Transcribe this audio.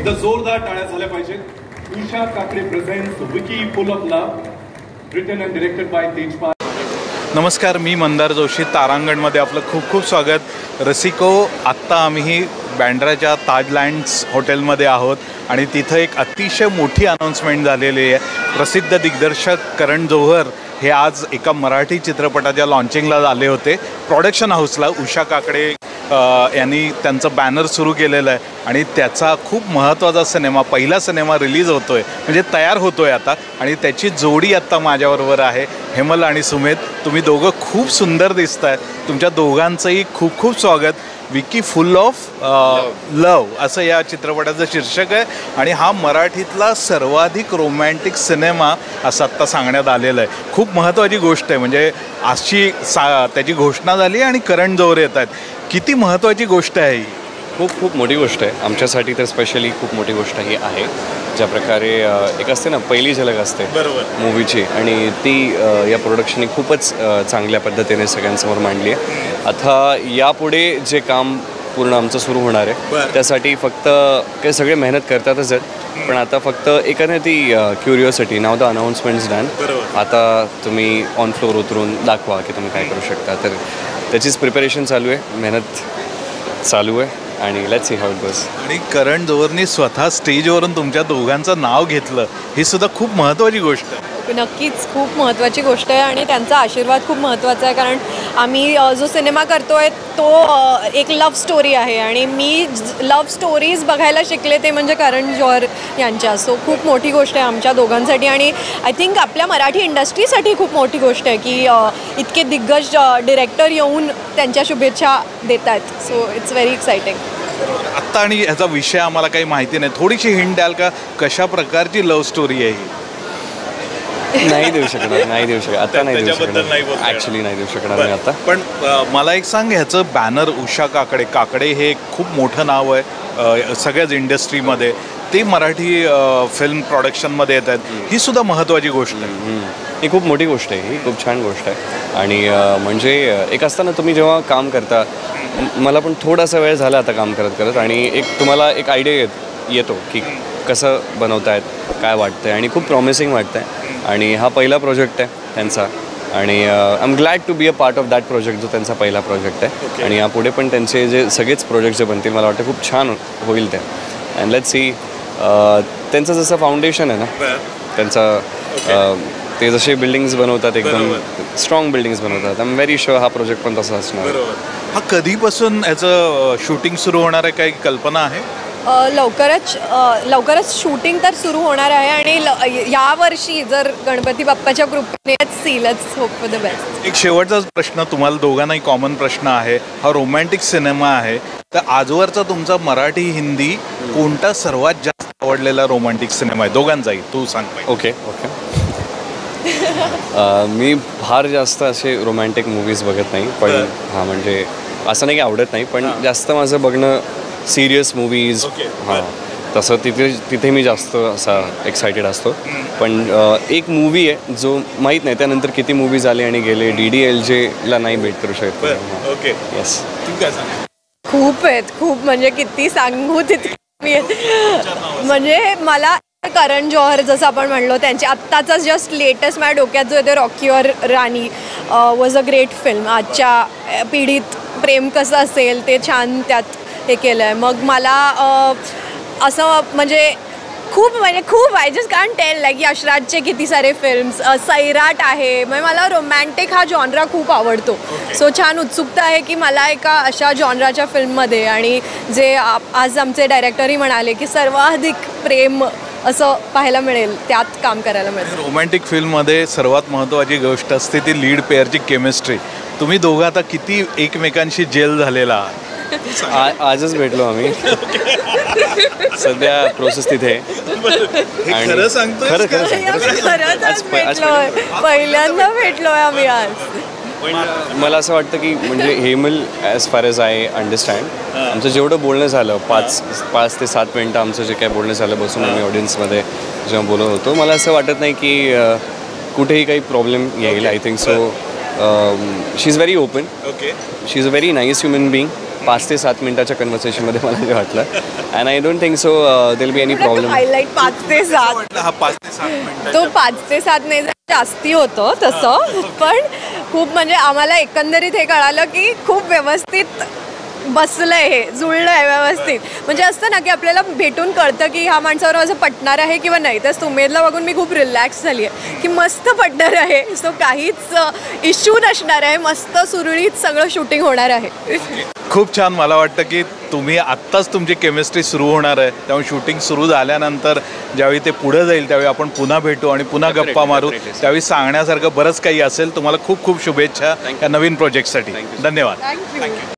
एकदा जोरदार टाळ्या झाल्या पाहिजेत. Usha Kakade presents Vicky full of love, written and directed by Tejpal. नमस्कार, मी मंदार जोशी. तारांगणमध्ये आपलं खूप खूप स्वागत. रसिको, आत्ता आम्ही बँड्राच्या ताजलँड्स हॉटेलमध्ये आहोत आणि तिथं एक अतिशय मोठी अनाऊन्समेंट झालेली आहे. प्रसिद्ध दिग्दर्शक करण जोहर हे आज एका मराठी चित्रपटाच्या लॉन्चिंगला आले होते. प्रोडक्शन हाऊसला उषा काकडे यांनी त्यांचं बॅनर सुरू केलेलं आहे आणि त्याचा खूप महत्त्वाचा सिनेमा, पहिला सिनेमा रिलीज होतो आहे, म्हणजे तयार होतो आहे आता. आणि त्याची जोडी आत्ता माझ्याबरोबर आहे, हेमल आणि सुमेध. तुम्ही दोघं खूप सुंदर दिसत आहे. तुमच्या दोघांचंही खूप खूप स्वागत. विकी फुल ऑफ लव असं या चित्रपटाचं शीर्षक आहे आणि हा मराठीतला सर्वाधिक रोमॅन्टिक सिनेमा असं आत्ता सांगण्यात आलेलं आहे. खूप महत्त्वाची गोष्ट आहे, म्हणजे अशी त्याची घोषणा झाली आणि करण जोहर येत आहेत. किती महत्त्वाची गोष्ट आहे ही. खूप मोठी गोष्ट आहे आमच्यासाठी, तर स्पेशली खूप मोठी गोष्ट ही आहे. ज्या प्रकारे एक असते ना, पहिली झलक असते मूवीची, आणि ती या प्रोडक्शनने खूपच चांगल्या पद्धतीने सगळ्यांसमोर मांडली आहे. आता यापुढे जे काम पूर्ण आमचं सुरू होणार आहे त्यासाठी फक्त काही सगळे मेहनत करतातच आहेत, पण आता फक्त एकाने ती क्युरिओसिटी, नाव द अनाऊन्समेंट्स डन. आता तुम्ही ऑन फ्लोअर उतरून दाखवा की तुम्ही काय करू शकता. तर त्याचीच प्रिपरेशन चालू आहे, मेहनत चालू आहे आणि let's see how it goes. आणि करण जोहरनी स्वतः स्टेजवरून तुमच्या दोघांचं नाव घेतलं, ही सुद्धा खूप महत्त्वाची गोष्ट आहे. नक्कीच खूप महत्त्वाची गोष्ट आहे आणि त्यांचा आशीर्वाद खूप महत्त्वाचा आहे, कारण आम्ही जो सिनेमा करतो आहे तो एक लव्ह स्टोरी आहे आणि मी लव्ह स्टोरीज बघायला शिकले ते म्हणजे करण जोहर यांच्या. सो खूप मोठी गोष्ट आहे आमच्या दोघांसाठी आणि आय थिंक आपल्या मराठी इंडस्ट्रीसाठी खूप मोठी गोष्ट आहे की इतके दिग्गज डिरेक्टर येऊन त्यांच्या शुभेच्छा देत आहेत. So it's very exciting. आत्ता आणि ह्याचा विषय आम्हाला काही माहिती नाही, थोडीशी हिंट द्याल का, कशा प्रकारची लव्ह स्टोरी आहे ही? नाही देऊ शकणार आता, नाही देऊ शकणार ॲक्च्युली, नाही देऊ शकणार मी आता. पण मला एक सांग, ह्याचं बॅनर उषा काकडे हे खूप मोठं नाव आहे सगळ्याच इंडस्ट्रीमध्ये. ते मराठी फिल्म प्रोडक्शनमध्ये येत आहेत, ही सुद्धा महत्त्वाची गोष्ट आहे. ही खूप मोठी गोष्ट आहे, ही खूप छान गोष्ट आहे. आणि म्हणजे एक असताना तुम्ही जेव्हा काम करता, मला पण थोडासा वेळ झाला आता काम करत आणि एक तुम्हाला एक आयडिया येतो की कसं बनवतायत, काय वाटतं आहे, आणि खूप प्रॉमिसिंग वाटतं आहे. आणि हा पहिला प्रोजेक्ट आहे त्यांचा आणि I am glad to be a part of that project, जो त्यांचा पहिला प्रोजेक्ट आहे. आणि यापुढे पण त्यांचे जे सगळेच प्रोजेक्ट जे बनतील, मला वाटतं खूप छान होईल ते. अँड लेट्स सी, त्यांचं जसं फाउंडेशन आहे ना त्यांचा, ते जसे बिल्डिंग्स बनवतात, एकदम स्ट्रॉंग बिल्डिंग्स बनवतात. आय एम व्हेरी शुअर हा प्रोजेक्ट पण तसा असणार. हा कधीपासून याचं शूटिंग सुरू होणार आहे, काही कल्पना आहे? लवकरच शूटिंग तर सुरू होणार आहे आणि यावर्षी जर गणपती बाप्पाच्या कृपेने let's hope for the best. एक शेवटचा प्रश्न, तुम्हाला दोघांनाही कॉमन प्रश्न आहे. हा रोमॅन्टिक सिनेमा आहे, तर आजवरचा तुमचा मराठी हिंदी कोणता सर्वात जास्त आवडलेला रोमॅन्टिक सिनेमा आहे दोघांचाही? तू सांग. ओके. मी फार जास्त असे रोमॅन्टिक मूवीज बघत नाही, पण हां, म्हणजे असं नाही की आवडत नाही, पण जास्त माझं बघणं सिरियस मूवीज. हां, तसं तिथे मी जास्त असा एक्सायटेड असतो. पण एक मूवी आहे जो माहीत नाही त्यानंतर किती मूवीज आले आणि गेले, DDLJला नाही भेट करू शकत. Okay, yes. खूप आहेत, खूप म्हणजे किती सांगू तितकी. म्हणजे मला करण जोहर, जसं आपण म्हणलो, त्यांचे आत्ताचा जस्ट लेटेस्ट माझ्या डोक्यात जो येतो रॉकी और रानी वॉज अ ग्रेट फिल्म. आजच्या पिढीत प्रेम कसं असेल ते छान त्यात हे केलं आहे. मग मला असं म्हणजे खूप I just can't tell, like यशराजचे किती सारे फिल्म्स, सैराट आहे. म्हणजे मला रोमॅन्टिक हा जॉनरा खूप आवडतो. सो छान उत्सुकता आहे की मला एका अशा जॉनराच्या फिल्ममध्ये, आणि जे आज आमचे डायरेक्टरही म्हणाले की सर्वाधिक प्रेम असं पाहायला मिळेल, त्यात काम करायला मिळेल. रोमॅन्टिक फिल्ममध्ये सर्वात महत्त्वाची गोष्ट असते ती लीड पेअरची केमिस्ट्री. तुम्ही दोघं आता किती एकमेकांशी जेल झालेला आहात? आजच भेटलो आम्ही. सध्या प्रोसेस तिथे. खरं सांगतो, पहिल्यांदा भेटलोय आम्ही आज. मला असं वाटतं की म्हणजे Hemal, as far as I understand, आमचं जेवढं बोलणं झालं 5 ते 7 मिनटं आमचं जे काय बोलणं झालं बसून आम्ही ऑडियन्समध्ये जेव्हा बोलत होतो, मला असं वाटत नाही की कुठेही काही प्रॉब्लेम येईल. I think so she is very open, she is a very nice human being. 5 ते 7 मिनिटाच्या कन्व्हर्सेशनमध्ये मला जे वाटलं. And I don't think so देल बी एनी प्रॉब्लेम. हायलाईट 5 ते 7 हा 5 ते 7 मिनिट तो 5 ते 7 नाही जास्ती होतं तसं, पण खूप म्हणजे आम्हाला एकंदरीत हे कळालं की खूप व्यवस्थित बसलंय, हे जुळलंय व्यवस्थित. म्हणजे असतं ना की आपल्याला भेटून कळतं की ह्या माणसावर माझं पटणार आहे किंवा नाही. तर सुमेधला बघून मी खूप रिलॅक्स झाली आहे की मस्त पटणार आहे. सो काहीच इश्यू नसणार आहे, मस्त सुरळीत सगळं शूटिंग होणार आहे. खूप छान. मला वाटतं की तुम्ही आत्ताच तुमची केमिस्ट्री सुरू होणार आहे, त्यामुळे शूटिंग सुरू झाल्यानंतर ज्यावेळी ते पुढं जाईल त्यावेळी आपण पुन्हा भेटू आणि पुन्हा गप्पा मारू. त्यावेळी सांगण्यासारखं बरंच काही असेल. तुम्हाला खूप खूप शुभेच्छा या नवीन प्रोजेक्टसाठी. धन्यवाद. थँक्यू.